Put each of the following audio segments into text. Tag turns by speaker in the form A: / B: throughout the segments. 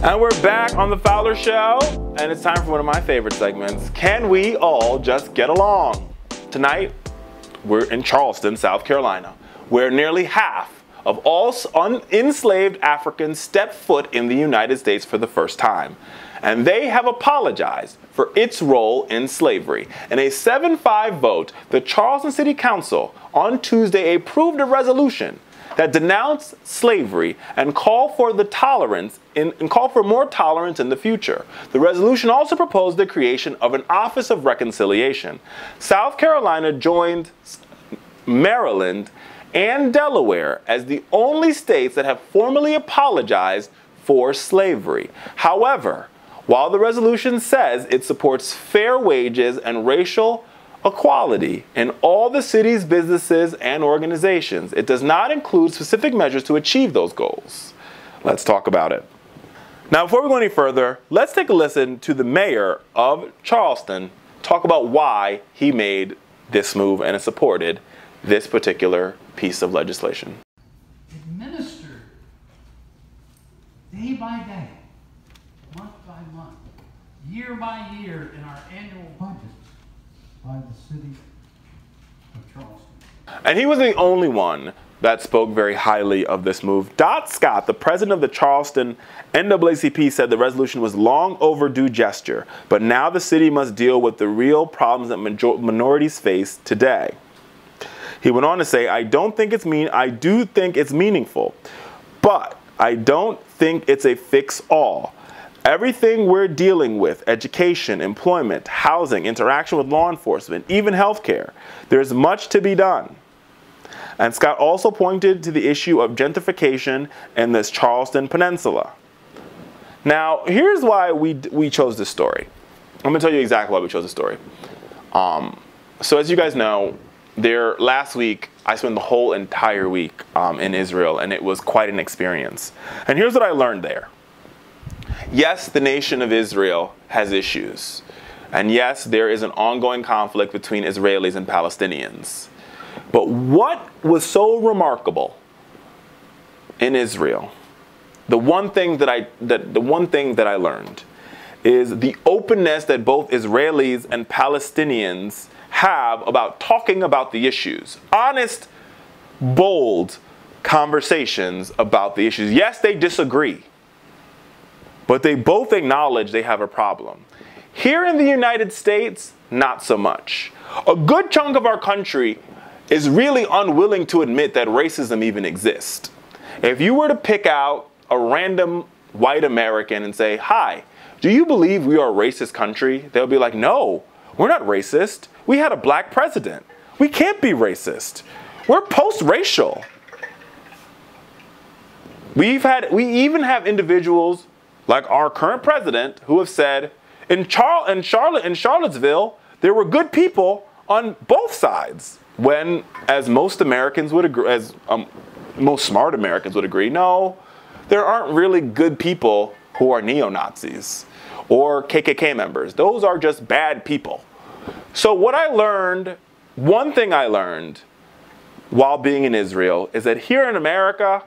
A: And we're back on the Fowler Show, and it's time for one of my favorite segments, Can We All Just Get Along? Tonight, we're in Charleston, South Carolina, where nearly half of all enslaved Africans step foot in the United States for the first time. And they have apologized for its role in slavery. In a 7-5 vote, the Charleston City Council on Tuesday approved a resolution that denounced slavery and call for more tolerance in the future. The resolution also proposed the creation of an Office of Reconciliation. South Carolina joined Maryland and Delaware as the only states that have formally apologized for slavery. However, while the resolution says it supports fair wages and racial equality in all the city's businesses and organizations, it does not include specific measures to achieve those goals. Let's talk about it. Now, before we go any further, let's take a listen to the mayor of Charleston talk about why he made this move and supported this particular piece of legislation.
B: Administered day by day, month by month, year by year in our annual budgets by the city of Charleston.
A: And he was the only one that spoke very highly of this move. Dot Scott, the president of the Charleston NAACP, said the resolution was long overdue gesture, but now the city must deal with the real problems that minorities face today. He went on to say, I do think it's meaningful, but I don't think it's a fix-all. Everything we're dealing with, education, employment, housing, interaction with law enforcement, even healthcare, there's much to be done. And Scott also pointed to the issue of gentrification in this Charleston Peninsula. Now, here's why we chose this story. I'm going to tell you exactly why we chose this story. So as you guys know, last week, I spent the whole entire week in Israel, and it was quite an experience. And here's what I learned there. Yes, the nation of Israel has issues. And yes, there is an ongoing conflict between Israelis and Palestinians. But what was so remarkable in Israel, the one thing that I learned is the openness that both Israelis and Palestinians have about talking about the issues. Honest, bold conversations about the issues. Yes, they disagree, but they both acknowledge they have a problem. Here in the United States, not so much. A good chunk of our country is really unwilling to admit that racism even exists. If you were to pick out a random white American and say, hi, do you believe we are a racist country? They'll be like, no, we're not racist. We had a black president. We can't be racist. We're post-racial. We even have individuals like our current president who have said, in Charlottesville, there were good people on both sides. When, as most Americans would agree, as most smart Americans would agree, no, there aren't really good people who are neo-Nazis or KKK members. Those are just bad people. So what I learned, one thing I learned while being in Israel is that here in America,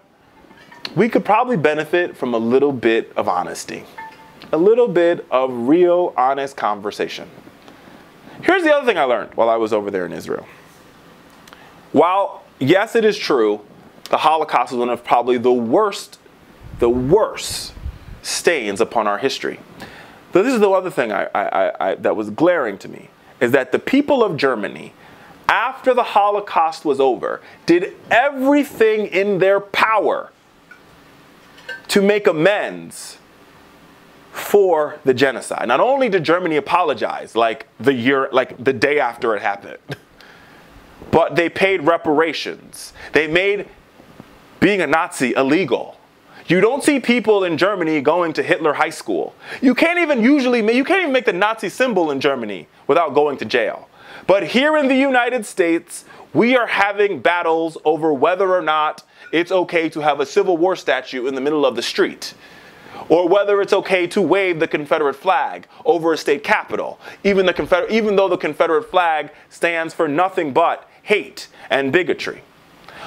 A: we could probably benefit from a little bit of honesty, a little bit of real, honest conversation. Here's the other thing I learned while I was over there in Israel. While, yes, it is true, the Holocaust is one of probably the worst stains upon our history. But this is the other thing that was glaring to me, is that the people of Germany, after the Holocaust was over, did everything in their power to make amends for the genocide. Not only did Germany apologize like the day after it happened, but they paid reparations. They made being a Nazi illegal. You don't see people in Germany going to Hitler High School. You can't even make the Nazi symbol in Germany without going to jail. But here in the United States, we are having battles over whether or not it's okay to have a Civil War statue in the middle of the street, or whether it's okay to wave the Confederate flag over a state capitol, even though the Confederate flag stands for nothing but hate and bigotry.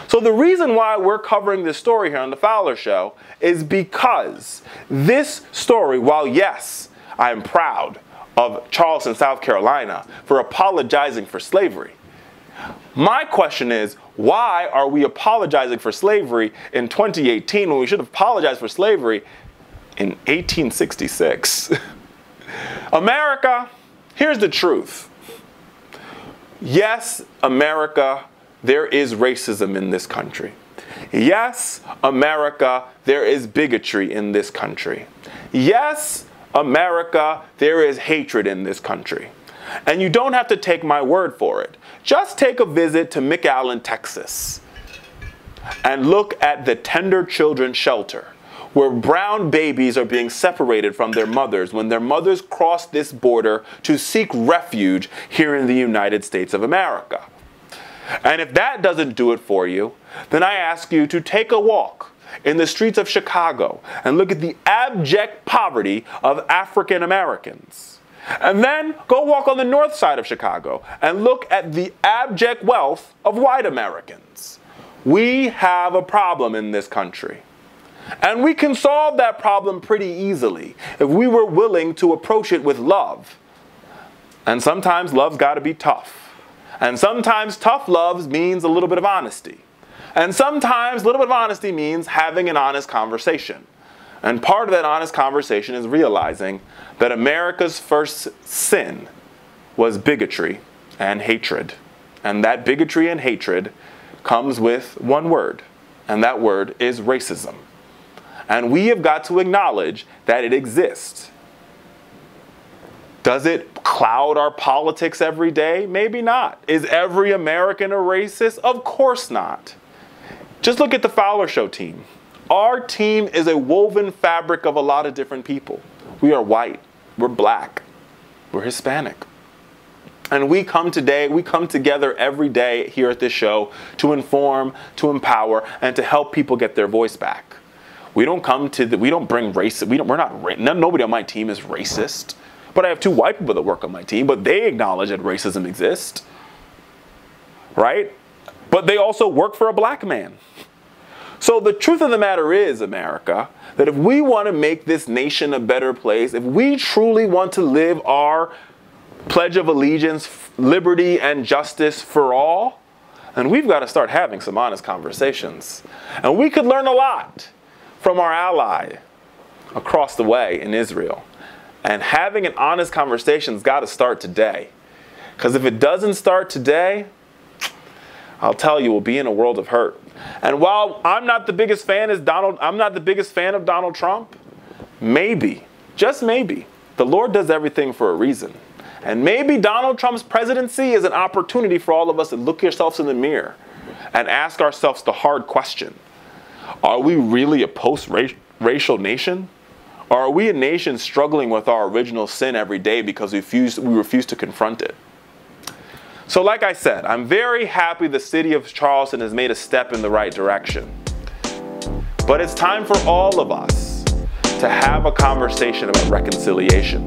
A: So the reason why we're covering this story here on the Fowler Show is because this story, while yes, I am proud of Charleston, South Carolina for apologizing for slavery, my question is, why are we apologizing for slavery in 2018 when we should have apologized for slavery in 1866? America, here's the truth. Yes, America, there is racism in this country. Yes, America, there is bigotry in this country. Yes, America, there is hatred in this country. And you don't have to take my word for it. Just take a visit to McAllen, Texas, and look at the Tender Children Shelter, where brown babies are being separated from their mothers when their mothers cross this border to seek refuge here in the United States of America. And if that doesn't do it for you, then I ask you to take a walk in the streets of Chicago and look at the abject poverty of African Americans. And then go walk on the north side of Chicago and look at the abject wealth of white Americans. We have a problem in this country. And we can solve that problem pretty easily if we were willing to approach it with love. And sometimes love's got to be tough. And sometimes tough love means a little bit of honesty. And sometimes a little bit of honesty means having an honest conversation. And part of that honest conversation is realizing that America's first sin was bigotry and hatred. And that bigotry and hatred comes with one word, and that word is racism. And we have got to acknowledge that it exists. Does it cloud our politics every day? Maybe not. Is every American a racist? Of course not. Just look at the Fowler Show team. Our team is a woven fabric of a lot of different people. We are white, we're black, we're Hispanic. And we come together every day here at this show to inform, to empower, and to help people get their voice back. We don't bring race, nobody on my team is racist. But I have two white people that work on my team, but they acknowledge that racism exists. Right? But they also work for a black man. So the truth of the matter is, America, that if we want to make this nation a better place, if we truly want to live our Pledge of Allegiance, liberty and justice for all, then we've got to start having some honest conversations. And we could learn a lot from our ally across the way in Israel. And having an honest conversation's got to start today. Because if it doesn't start today, I'll tell you, we'll be in a world of hurt. And while I'm not the biggest fan of Donald Trump, maybe, just maybe, the Lord does everything for a reason. And maybe Donald Trump's presidency is an opportunity for all of us to look ourselves in the mirror and ask ourselves the hard question. Are we really a post-racial nation? Or are we a nation struggling with our original sin every day because we refuse to confront it? So like I said, I'm very happy the city of Charleston has made a step in the right direction. But it's time for all of us to have a conversation about reconciliation.